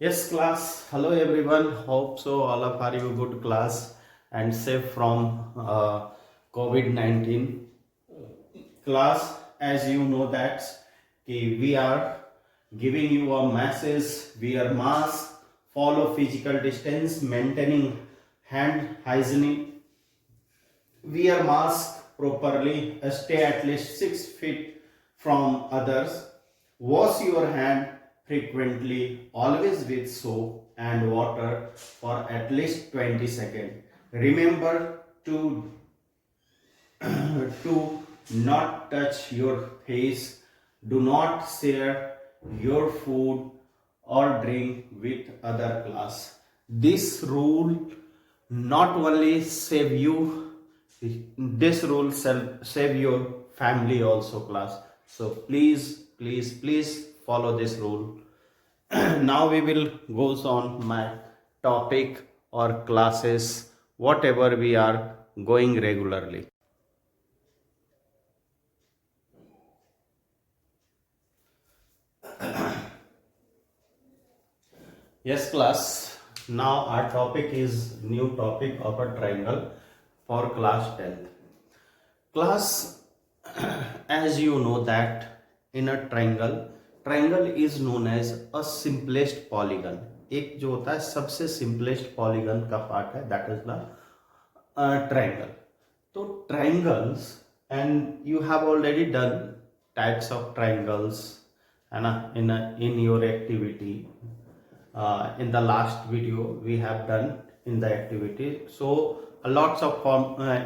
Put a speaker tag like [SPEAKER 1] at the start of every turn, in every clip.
[SPEAKER 1] Yes, class. Hello, everyone. Hope so. All of are you good class and safe from COVID-19 class. As you know that we are giving you a message. Wear mask, follow physical distance, maintaining hand hygiene. Wear mask properly. Stay at least 6 feet from others. Wash your hand frequently, always with soap and water for at least 20 seconds. Remember to to not touch your face. Do not share your food or drink with other class. This rule not only save you, this rule save your family also class. So please follow this rule. Now we will goes on my topic or classes whatever we are going regularly. Yes, class. Now our topic is new topic of a triangle for class 10th. Class, as you know that in a triangle is known as a simplest polygon. एक जो होता है सबसे simplest polygon का part है, that is the triangle. तो triangles, and you have already done types of triangles है ना in your activity. In the last video we have done in the activity, so lots of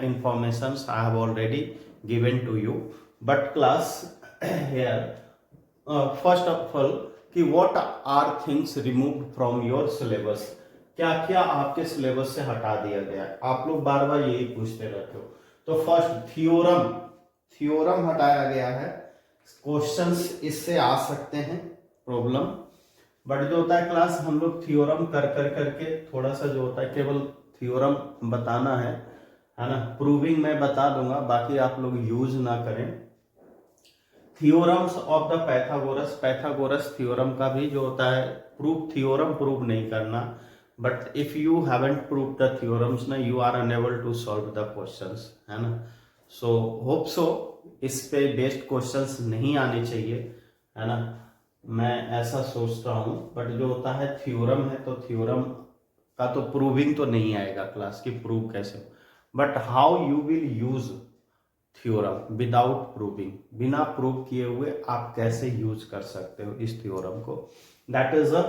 [SPEAKER 1] informations I have already given to you. But class here first of all कि what are things removed from your syllabus, क्या क्या आपके syllabus से हटा दिया गया है. आप लोग बार बार यही पूछते रहते हो. तो फर्स्ट थ्योरम हटाया गया है. क्वेश्चंस इससे आ सकते हैं प्रॉब्लम, बट जो होता है क्लास हम लोग थ्योरम कर करके थोड़ा सा जो होता है केवल थ्योरम बताना है ना. प्रूविंग मैं बता दूंगा, बाकी आप लोग यूज ना करें. Theorems of the Pythagoras theorem का भी जो होता है थ्योरम प्रूव नहीं करना. But if you haven't prove the theorems ना, you are unable to solve the questions है ना. सो होप सो इस पे बेस्ड क्वेश्चंस नहीं आने चाहिए है ना, मैं ऐसा सोचता हूं. बट जो होता है थ्योरम है तो थ्योरम का तो प्रूविंग तो नहीं आएगा क्लास की, प्रूव कैसे हो. But how you will use theorem without proving, बिना प्रूव किए हुए आप कैसे यूज कर सकते हो इस थ्योरम को, that is a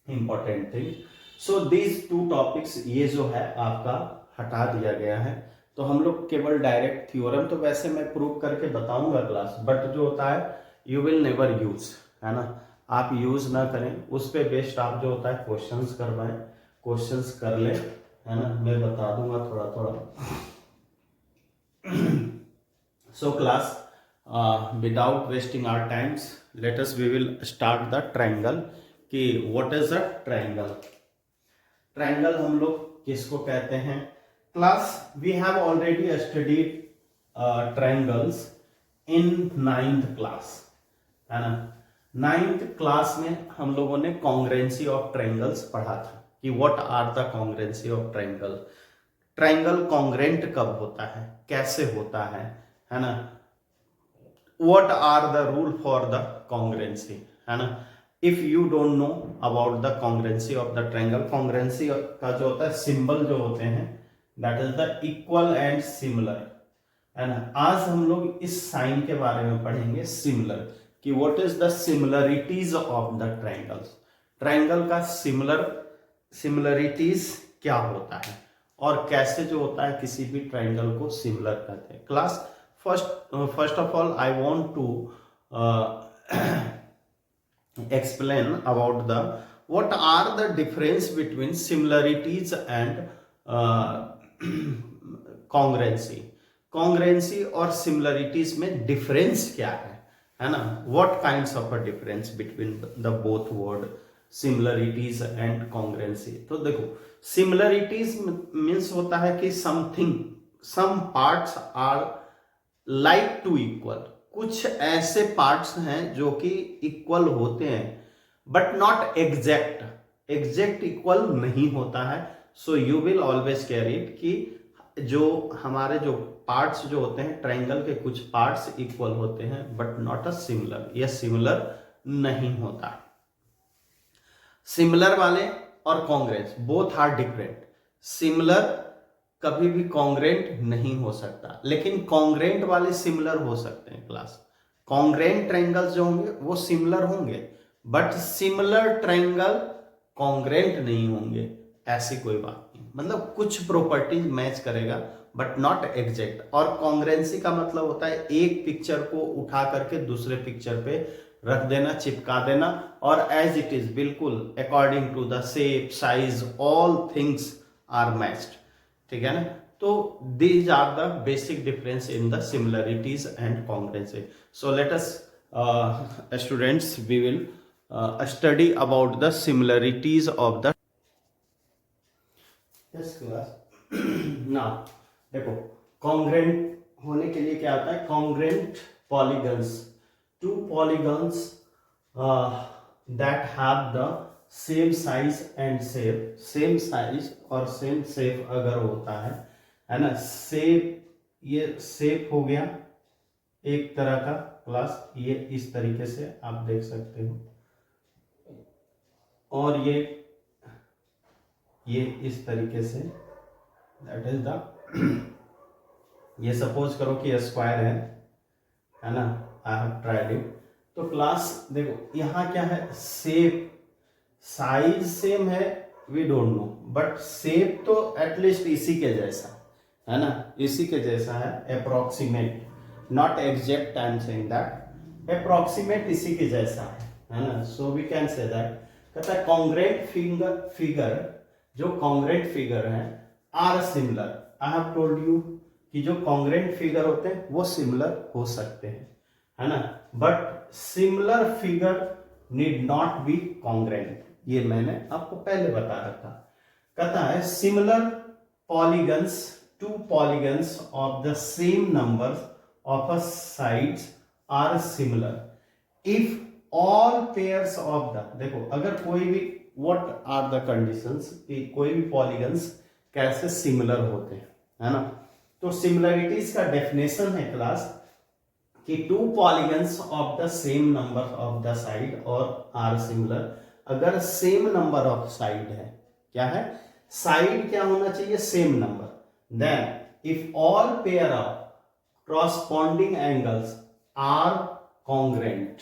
[SPEAKER 1] important thing. So these two topics ये जो है आपका हटा दिया गया है. तो हम लोग केवल डायरेक्ट थ्योरम तो वैसे मैं प्रूव करके बताऊंगा क्लास, बट जो होता है यू विल नेवर यूज है ना, आप यूज ना करें. उस पे बेस्ड आप जो होता है क्वेश्चंस करवाएं, क्वेश्चंस कर ले है ना, मैं बता दूंगा थोड़ा थोड़ा. So class, without wasting our times, let us we will start the triangle. कि what is a triangle? Triangle हम लोग किसको कहते हैं class? We have already studied triangles in 9th class है ना. 9th क्लास में हम लोगों ने कॉन्ग्रेंसी ऑफ ट्रायंगल्स पढ़ा था कि what are the congruency of triangle. Triangle congruent कब होता है, कैसे होता है ना. What are the rule for the congruency है ना. If you don't know about the congruency of the triangle, congruency का जो होता है सिंबल जो होते हैं that is the equal and similar है ना. आज हम लोग इस साइन के बारे में पढ़ेंगे सिमिलर, कि what is the similarities of the triangles. Triangle का सिमिलरिटीज क्या होता है और कैसे जो होता है किसी भी ट्रायंगल को सिमिलर कहते हैं. Class first of all I want to explain about the what are the difference between similarities and congruency और similarities में difference क्या है ना. what kinds of a difference between the both word similarities and congruency. तो देखो similarities means होता है कि something some parts are like to equal, कुछ ऐसे पार्ट्स हैं जो कि इक्वल होते हैं but not exact, exact equal नहीं होता है। So you will always carry it कि जो हमारे जो पार्ट्स जो होते हैं ट्रायंगल के, कुछ पार्ट्स इक्वल होते हैं बट नॉट अ सिमिलर, यह सिमिलर नहीं होता। सिमिलर वाले और congruent both are different. Similar कभी भी कॉन्ग्रेंट नहीं हो सकता, लेकिन कॉन्ग्रेंट वाले सिमिलर हो सकते हैं क्लास। कॉन्ग्रेंट ट्रायंगल्स जो होंगे वो सिमिलर होंगे, बट सिमिलर ट्रायंगल कॉन्ग्रेंट नहीं होंगे, ऐसी कोई बात नहीं। मतलब कुछ प्रॉपर्टीज मैच करेगा बट नॉट एग्जैक्ट। और कॉन्ग्रेंसी का मतलब होता है एक पिक्चर को उठा करके दूसरे पिक्चर पे रख देना, चिपका देना, और एज इट इज बिल्कुल according to the shape, size, all things are matched. ठीक है ना। तो these are the basic difference in the similarities and congruency. So let us students we will study about the similarities of the yes class now देखो congruent होने के लिए क्या आता है, congruent polygons, two polygons that have the same size and shape, same size और same shape अगर होता है ना, shape, ये shape हो गया एक तरह का क्लास, ये इस तरीके से आप देख सकते हो, और ये इस तरीके से, दैट इज द ये सपोज करो कि स्क्वायर है ना, आई हैव ट्राइड इट। तो क्लास देखो यहाँ क्या है, शेप, साइज सेम है, we don't know, but shape तो एटलीस्ट इसी के जैसा है ना, इसी के जैसा है, approximate, not exact, I am saying that approximate इसी के जैसा है ना। So we can say that, कहता है कॉन्ग्रेंट फिगर, जो कॉन्ग्रेंट फिगर है are similar. I have told you कि जो कॉन्ग्रेंट फिगर होते हैं वो सिमिलर हो सकते हैं, है ना, but similar figure need not be congruent, ये मैंने आपको पहले बता रखा। कहता है similar polygons, two polygons of the same number of a sides are similar if all pairs of the, देखो अगर कोई भी, व्हाट आर द कंडीशंस कि कोई भी पॉलीगन्स कैसे सिमिलर होते हैं, है ना। तो सिमिलरिटीज का डेफिनेशन है क्लास कि two polygons of the same number of the side और आर सिमिलर, अगर सेम नंबर ऑफ साइड है, क्या है, साइड क्या होना चाहिए, same number, then if all pair of corresponding angles are congruent,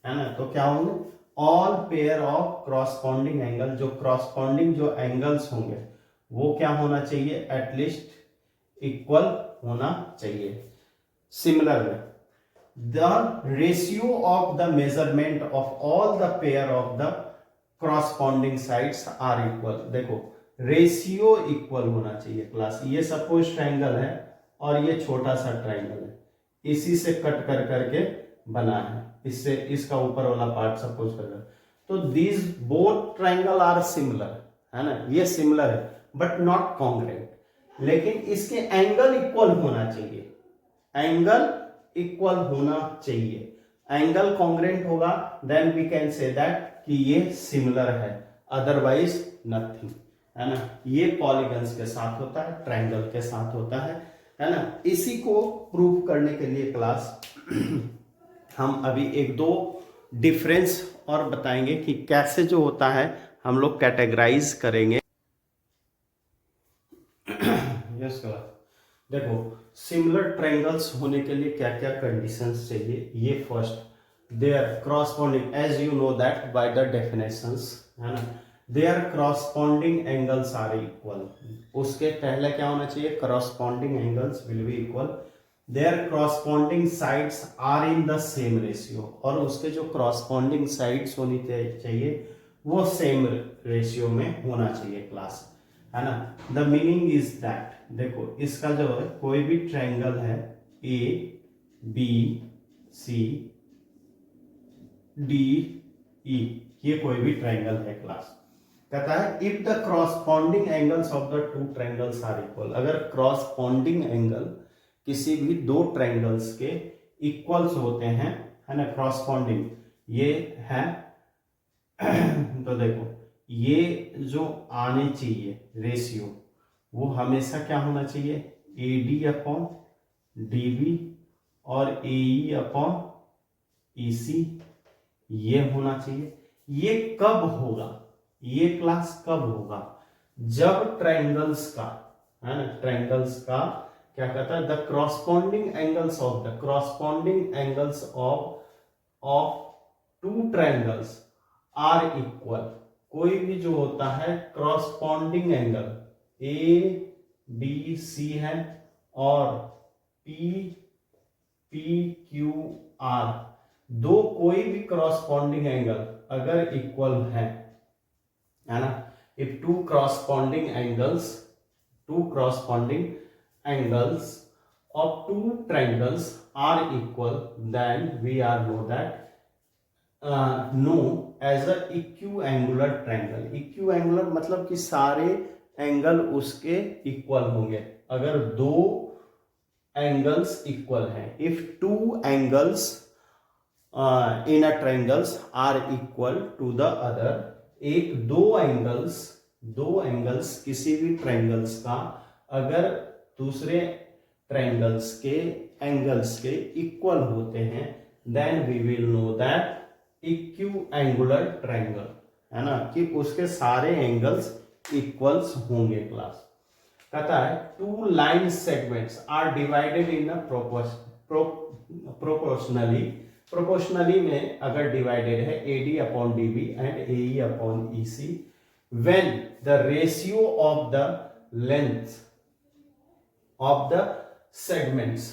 [SPEAKER 1] है ना, तो क्या होंगे, all pair of corresponding angle, जो corresponding जो एंगल्स होंगे वो क्या होना चाहिए, एटलीस्ट इक्वल होना चाहिए। सिमिलर में the ratio of the measurement of all the pair of the corresponding sides are equal, देखो रेशियो इक्वल होना चाहिए क्लास। ये सपोज ट्रायंगल है और ये छोटा सा ट्रायंगल है, इसी से कट कर करके बना है, इससे इसका ऊपर वाला पार्ट सपोज कर, तो these both triangle are similar, है ना, ये सिमिलर है बट नॉट कॉन्ग्रेंट, लेकिन इसके एंगल इक्वल होना चाहिए, एंगल इक्वल होना चाहिए। एंगल कॉन्ग्रेंट होगा then we can say that कि ये सिमिलर है, अदरवाइज नथिंग, है ना। ये पॉलीगन्स के साथ होता है, ट्रायंगल के साथ होता है ना। इसी को प्रूव करने के लिए क्लास हम अभी एक दो डिफरेंस और बताएंगे कि कैसे जो होता है हम लोग कैटेगराइज करेंगे। यस क्लास, देखो सिमिलर ट्रायंगल्स होने के लिए क्या क्या कंडीशंस चाहिए। ये first, their corresponding, as you know that by the definitions, है ना, their corresponding angles are equal. उसके पहले क्या होना चाहिए, corresponding angles will be equal, their corresponding sides are in the same ratio, और उसके जो क्रॉसपॉन्डिंग साइड्स होनी चाहिए वो सेम रेशियो में होना चाहिए क्लास, है ना। द मीनिंग इज दैट, देखो इसका जो है कोई भी ट्रायंगल है A B C D E, ये कोई भी ट्रायंगल है क्लास, कहता है if the corresponding angles of the two triangles are equal, अगर क्रॉसपॉन्डिंग एंगल किसी भी दो ट्रायंगल्स के इक्वल्स होते हैं, है ना, क्रॉसपॉन्डिंग, ये है तो देखो ये जो आने चाहिए रेशियो वो हमेशा क्या होना चाहिए, AD अपॉन DB और AE अपॉन EC, ये होना चाहिए। ये कब होगा, ये क्लास कब होगा, जब ट्रायंगल्स का, है ना, ट्रायंगल्स का क्या कहता है, the corresponding angles of two triangles are equal. कोई भी जो होता है क्रॉसपॉन्डिंग एंगल ABC है और PQR, दो कोई भी क्रॉसपॉन्डिंग एंगल अगर इक्वल है ना, if two corresponding angles of two triangles are equal, then we are know as a equiangular triangle। equiangular मतलब कि सारे एंगल उसके इक्वल होंगे अगर दो एंगल्स इक्वल हैं। If two angles in a triangles are equal to the other, एक दो एंगल्स किसी भी ट्रायंगल्स का अगर दूसरे ट्रायंगल्स के एंगल्स के इक्वल होते हैं, then we will know that equiangular triangle, है ना, कि उसके सारे एंगल्स इक्वल्स होंगे। क्लास कहता है two line segments are divided in a proportionally में अगर डिवाइडेड है AD upon DB and AE upon EC, when the ratio of the length of the segments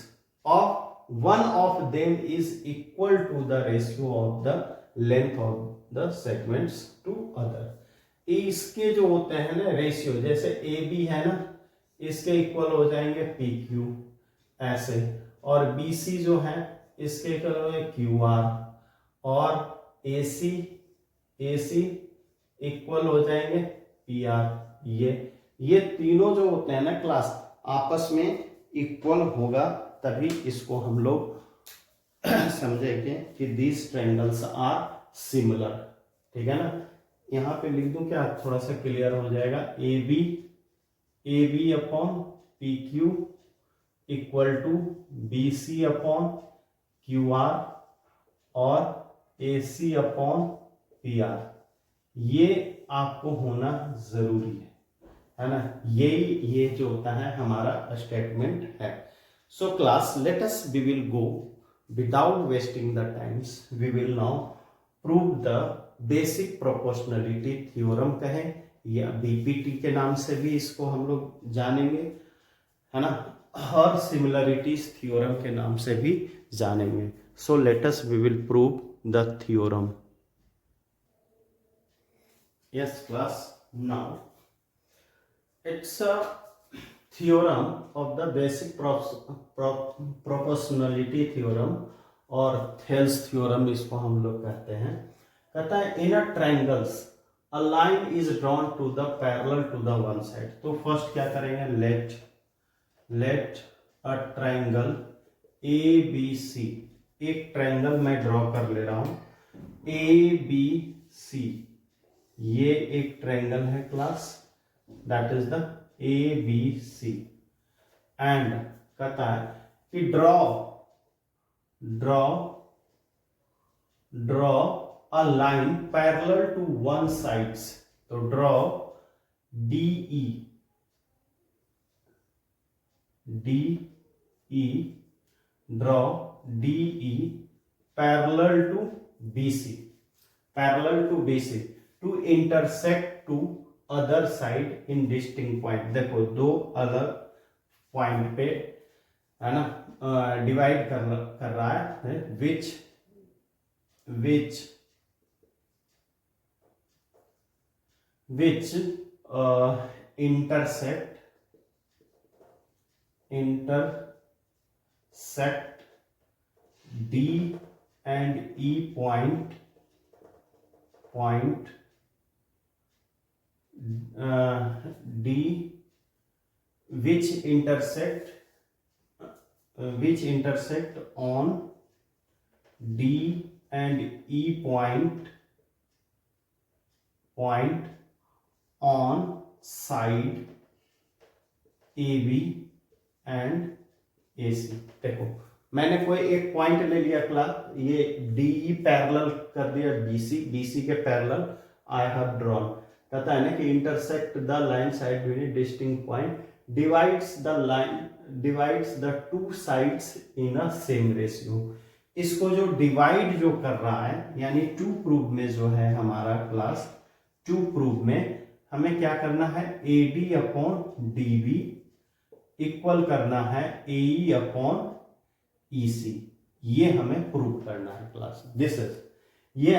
[SPEAKER 1] of one of them is equal to the ratio of the length of the segments to other। इसके जो होते हैं ना ratio, जैसे AB है ना, इसके equal हो जाएंगे PQ ऐसे, और BC जो है इसके इक्वल हो जाएंगे QR, और AC इक्वल हो जाएंगे PR। ये तीनों जो होते हैं ना क्लास आपस में इक्वल होगा, तभी इसको हम लोग समझेंगे कि दीज ट्रायंगल्स आर सिमिलर। ठीक है ना, यहां पे लिख दूं क्या, थोड़ा सा क्लियर हो जाएगा। AB upon PQ equal to BC upon QR और AC अपॉन PR, ये आपको होना जरूरी है ना, ये जो होता है हमारा स्टेटमेंट है। So class let us we will go without wasting the times, we will now prove the basic proportionality theorem कहें या BPT के नाम से भी इसको हम लोग जानेंगे, है ना, और सिमिलरिटीज थ्योरम के नाम से भी जानेंगे। So let us we will prove the theorem. Yes class, now it's a theorem of the basic proportionality theorem और थेल्स थ्योरम इसको हम लोग कहते हैं। कहता है in a triangles a line is drawn to the parallel to the one side. तो first क्या करेंगे, लेट अ ट्रायंगल ABC, एक ट्रायंगल मैं ड्रॉ कर ले रहा हूं ABC, ये एक ट्रायंगल है class, that is the ABC, and कहता है कि draw a line parallel to one sides। तो draw DE draw DE parallel to BC to intersect to other side in distinct point. देखो दो अलग पॉइंट पे, है ना, डिवाइड कर रहा है, विच intersect D and E point D which intersect on D and E point point on side AB and AC। देखो मैंने कोई एक पॉइंट ले लिया क्लास, ये DE पैरेलल कर दिया BC के पैरेलल आई हैव ड्रॉन। कहता है ना कि intersect the line side with distinct point, divides the two sides in a same ratio. इसको जो डिवाइड जो कर रहा है यानी टू प्रूव में जो है हमारा क्लास, टू प्रूव में हमें क्या करना है, AD अपॉन DB इक्वल करना है AE अपॉन EC। ये हमें प्रूव करना है क्लास। दिस इज ये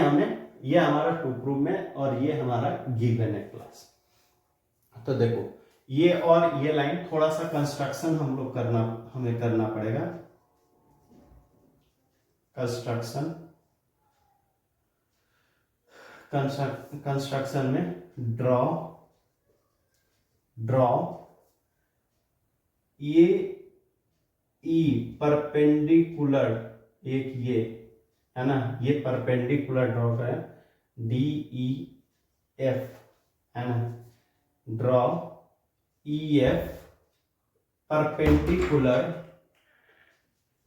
[SPEAKER 1] हमारा टू प्रूव में और ये हमारा गिवन है क्लास। तो देखो ये और ये लाइन थोड़ा सा कंस्ट्रक्शन हमें करना पड़ेगा। कंस्ट्रक्शन में ड्रॉ ये E परपेंडिकुलर, एक ये है ना, ये परपेंडिकुलर ड्रॉ करें DEF है ना, draw EF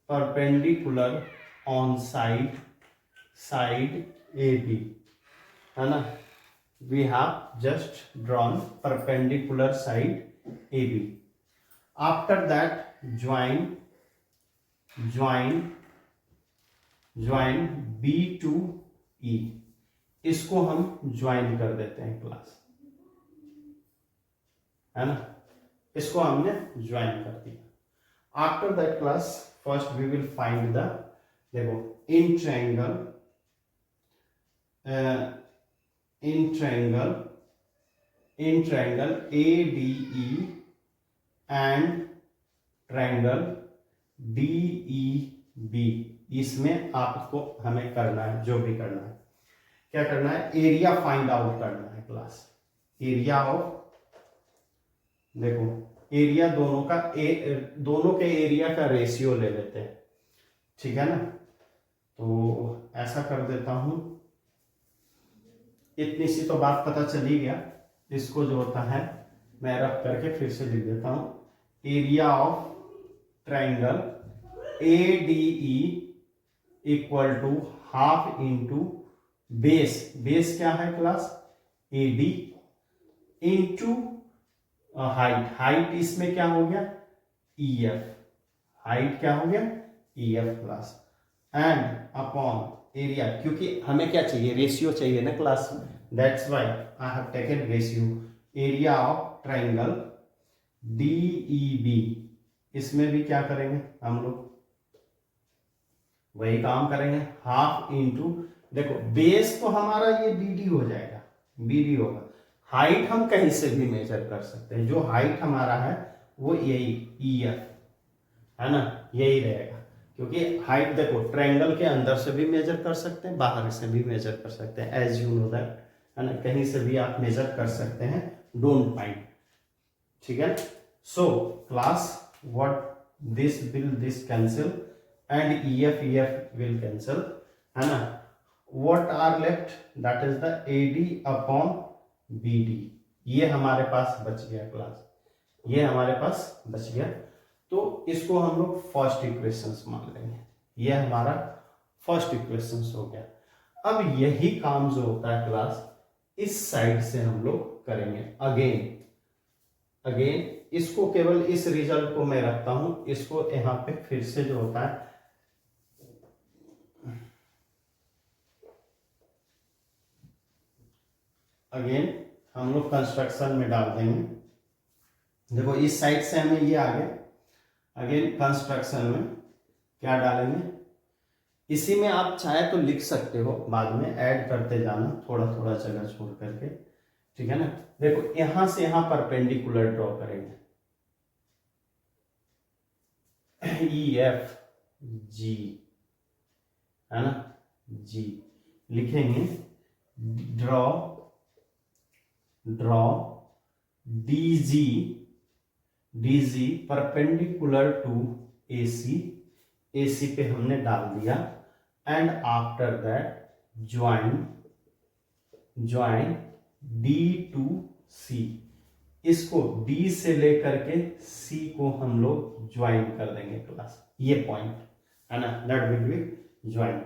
[SPEAKER 1] perpendicular on side AB है ना। We have just drawn perpendicular side AB। After that join B to E, इसको हम ज्वाइन कर देते हैं क्लास, है ना, इसको हमने ज्वाइन कर दिया। After that class first we will find the, देखो in triangle ADE and triangle DEB, इसमें आपको हमें करना है, जो भी करना है, क्या करना है, एरिया फाइंड आउट करना है क्लास। एरिया ऑफ, देखो एरिया दोनों के एरिया का रेशियो ले लेते हैं, ठीक है ना। तो ऐसा कर देता हूं, इतनी सी तो बात पता चल ही गया। इसको जो होता है मैं रख करके फिर से लिख देता हूं, area of triangle ADE equal to half into base क्या है क्लास, AD इंटू हाइट इसमें क्या हो गया, EF, हाइट क्या हो गया, EF class, and upon area, क्योंकि हमें क्या चाहिए, रेशियो चाहिए ना class, that's why I have taken ratio. Area of triangle DEB, इसमें भी क्या करेंगे हम लोग, वही काम करेंगे, हाफ इंटू, देखो बेस तो हमारा ये BD हो जाएगा, BD होगा। हाइट हम कहीं से भी मेजर कर सकते हैं, जो हाइट हमारा है वो यही EF है ना, यही रहेगा, क्योंकि हाइट देखो ट्रायंगल के अंदर से भी मेजर कर सकते हैं, बाहर से भी मेजर कर सकते हैं, एज यू नो दैट, है ना, कहीं से भी आप मेजर कर सकते हैं, डोंट माइंड, ठीक है। So class what this cancel and EF will cancel, है ना। What are left, that is the AD upon BD, ये हमारे पास बच गया क्लास, ये हमारे पास बच गया। तो इसको हम लोग फर्स्ट इक्वेशंस मान लेंगे, ये हमारा फर्स्ट इक्वेशंस हो गया। अब यही काम जो होता है क्लास इस साइड से हम लोग करेंगे अगेन इसको, केवल इस रिजल्ट को मैं रखता हूं, इसको यहां पे फिर से जो होता है अगेन हम लोग कंस्ट्रक्शन में डाल देंगे। देखो इस साइड से हमें ये आ गया, अगेन कंस्ट्रक्शन में क्या डालेंगे, इसी में आप चाहे तो लिख सकते हो, बाद में ऐड करते जाना थोड़ा थोड़ा जगह छोड़ करके, ठीक है ना। देखो यहां से यहां परपेंडिकुलर ड्रॉ करेंगे, EF G है ना, G लिखेंगे, draw DG perpendicular to AC पे हमने डाल दिया, and after that join D to C, इसको D से लेकर के C को हम लोग ज्वाइन कर देंगे क्लास, ये पॉइंट है ना, दैट विल बी ज्वाइन।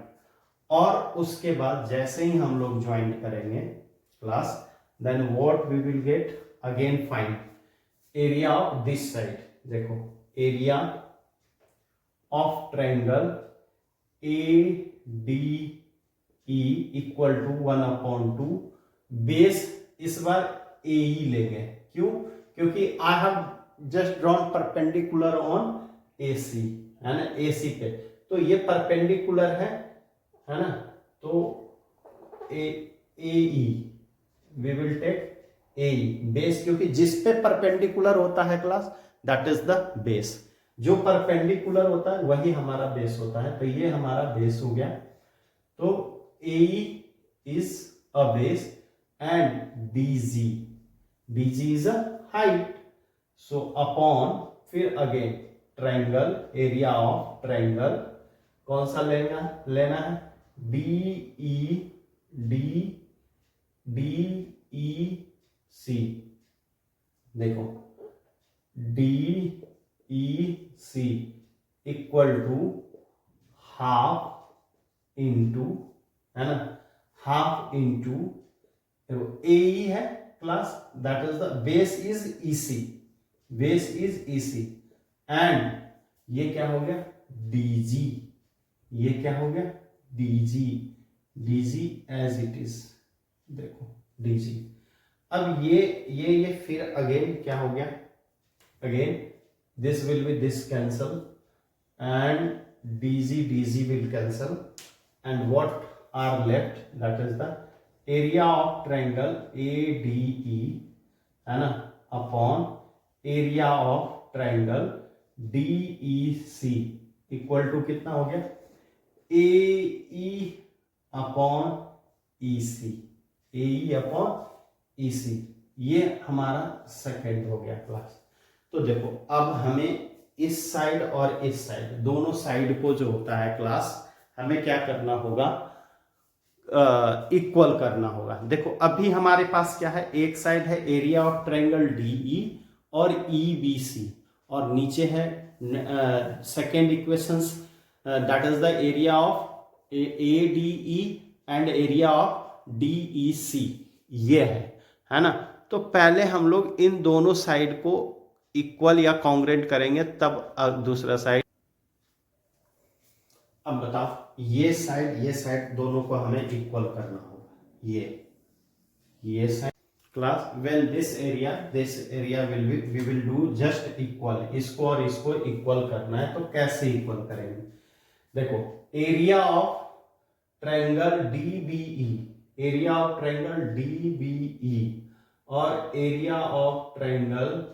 [SPEAKER 1] और उसके बाद जैसे ही हम लोग ज्वाइन करेंगे class, then what we will get, again find area of this side. देखो area of triangle ADE equal to 1/2, base इस बार AE लेंगे, क्यों, क्योंकि I have just drawn perpendicular on AC, है ना, AC पे, तो ये परपेंडिकुलर है ना, तो AE we will take AE base, क्योंकि जिस पे परपेंडिकुलर होता है class that is the base, जो परपेंडिकुलर होता है वही हमारा बेस होता है, तो ये हमारा बेस हो गया। तो AE is a base and DG is a height, so upon, फिर again triangle, area of triangle कौन सा लेना है, DEC, देखो DEC equal to half into, है ना, हाफ इंटू AE है class, that is the base is EC, base is EC, and ये क्या हो गया DG, ये क्या हो गया DG एज इट इज, देखो DG। अब ये फिर अगेन क्या हो गया, again this will be this cancel and DG will cancel, and what are left, that is the area of triangle ADE, है ना, upon area of triangle DEC equal to कितना हो गया, AE upon EC, AE upon EC, ये हमारा second हो गया class. तो देखो अब हमें इस साइड और इस साइड, दोनों साइड को जो होता है क्लास, हमें क्या करना होगा, इक्वल करना होगा। देखो अभी हमारे पास क्या है, एक साइड है एरिया ऑफ ट्रायंगल DE और EBC, और नीचे है second equations, that is the area of ADE and area of DEC, ये है ना। तो पहले हम लोग इन दोनों साइड को इक्वल या कॉन्ग्रेंट करेंगे, तब दूसरा साइड। अब बताओ ये साइड दोनों को हमें इक्वल करना होगा, ये side class, when this area will be, we will do just equal, इसको और इसको इक्वल करना है, तो कैसे इक्वल करेंगे, देखो area of triangle DBE, area of triangle DBE और area of triangle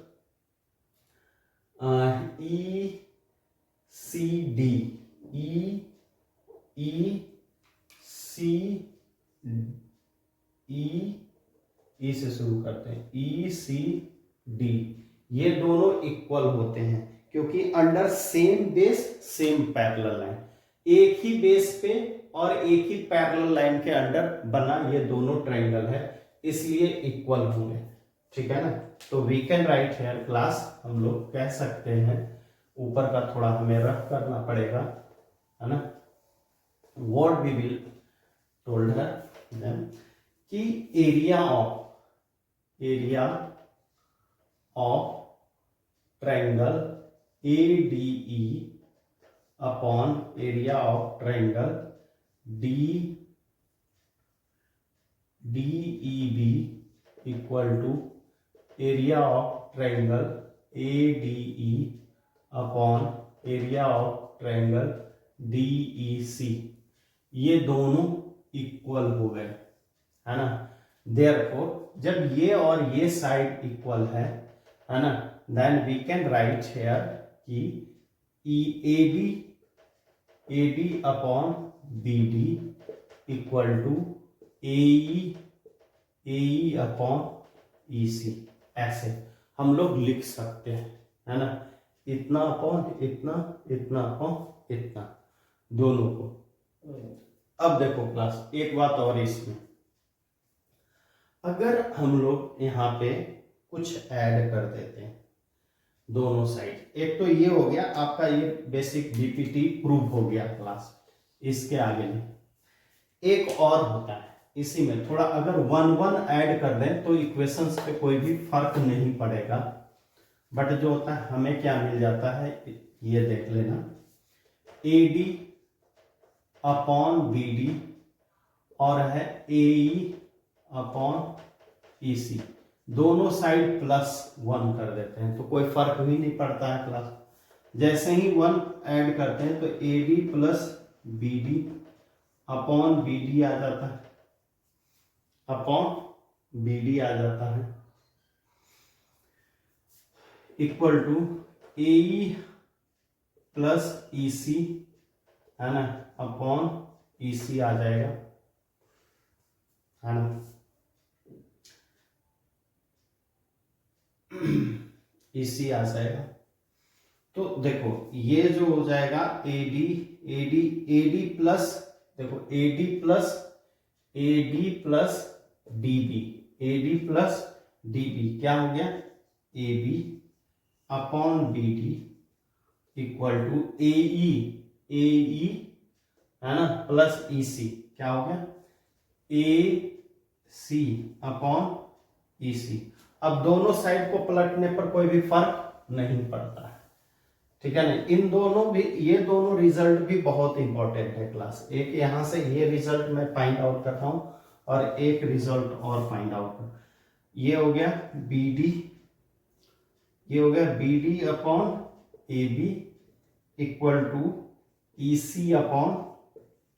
[SPEAKER 1] ECD, E से शुरू करते हैं, ECD, ये दोनों इक्वल होते हैं, क्योंकि under same base same parallel line, एक ही बेस पे और एक ही पैरेलल लाइन के अंडर बना ये दोनों ट्रायंगल है, इसलिए इक्वल होंगे, ठीक है ना। तो we can write here class, हम लोग कह सकते हैं, ऊपर का थोड़ा हमें रफ करना पड़ेगा, है ना, व्हाट वी विल टोल्ड है देन कि area of triangle ADE upon area of triangle DEB equal to area of triangle ADE upon area of triangle DEC, ये दोनों इक्वल हो गए, है ना। देयरफॉर जब ये और ये साइड इक्वल है ना, then we can write here कि AD upon BD equal to AE upon EC, ऐसे हम लोग लिख सकते हैं, है ना, इतना अपॉन इतना, इतना अपॉन इतना, दोनों को। अब देखो क्लास एक बात और इसमें, अगर हम लोग यहाँ पे कुछ ऐड कर देते हैं दोनों साइड, एक तो ये हो गया आपका, ये बेसिक बीपीटी प्रूव हो गया क्लास, इसके आगे नहीं। एक और होता है इसी में, थोड़ा अगर 1 1 ऐड कर दें तो इक्वेशंस पे कोई भी फर्क नहीं पड़ेगा, बट जो होता है हमें क्या मिल जाता है, ये देख लेना, AD अपॉन BD और है AE अपॉन EC, दोनों साइड +1 कर देते हैं तो कोई फर्क भी नहीं पड़ता है क्लास। जैसे ही 1 ऐड करते हैं तो AD plus BD upon BD आ जाता है, अपॉन BD आ जाता है, equal to AE plus EC है ना, अपॉन EC आ जाएगा, है ना। EC आ जाएगा तो देखो ये जो हो जाएगा AD प्लस, देखो AD plus AD plus DB क्या हो गया, AB upon BD equal to AE है ना प्लस EC क्या हो गया, AC अपॉन EC। अब दोनों साइड को पलटने पर कोई भी फर्क नहीं पड़ता है, ठीक है ना। इन दोनों भी, ये दोनों रिजल्ट भी बहुत इंपॉर्टेंट है क्लास। एक यहां से ये रिजल्ट मैं फाइंड आउट करता हूं और एक रिजल्ट और फाइंड आउट कर, ये हो गया BD, ये हो गया BD upon AB equal to EC upon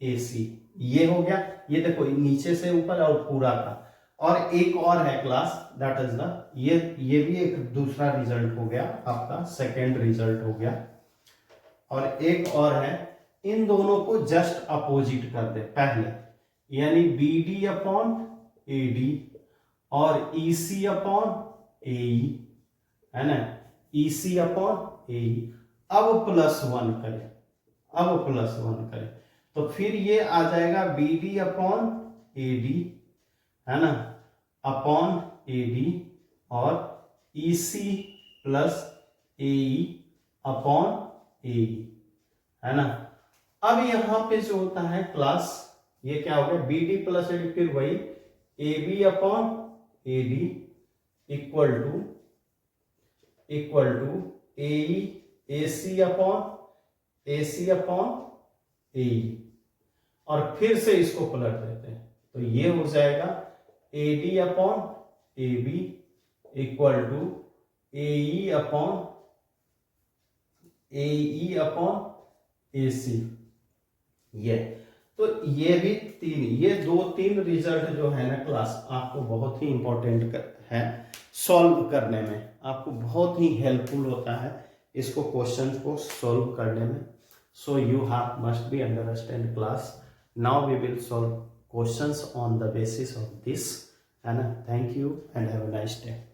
[SPEAKER 1] AC, ये हो गया। ये देखो नीचे से ऊपर और पूरा का, और एक और है क्लास, दैट इज द, ये भी एक दूसरा रिजल्ट हो गया आपका, सेकेंड रिजल्ट हो गया। और एक और है, इन दोनों को जस्ट अपोजिट कर दे पहले, यानी BD अपॉन AD और EC अपॉन AE है ना, EC अपॉन AE। अब +1 करें, अब +1 करें तो फिर ये आ जाएगा BD अपॉन AD है ना, अपॉन AD और EC plus AE upon AE है ना। अब यहां पे जो होता है क्लास, ये क्या हो गया, BD प्लस AD, फिर वही AB upon AD equal to AE AC upon AE, और फिर से इसको पलट देते हैं तो ये हो जाएगा AD upon AB equal to AE upon AC। ये तो ये भी ये 2-3 रिजल्ट जो है ना क्लास, आपको बहुत ही इंपॉर्टेंट है सॉल्व करने में, आपको बहुत ही हेल्पफुल होता है इसको, क्वेश्चन को सॉल्व करने में। So you have must be understand class. Now we will solve questions on the basis of this, and thank you and have a nice day.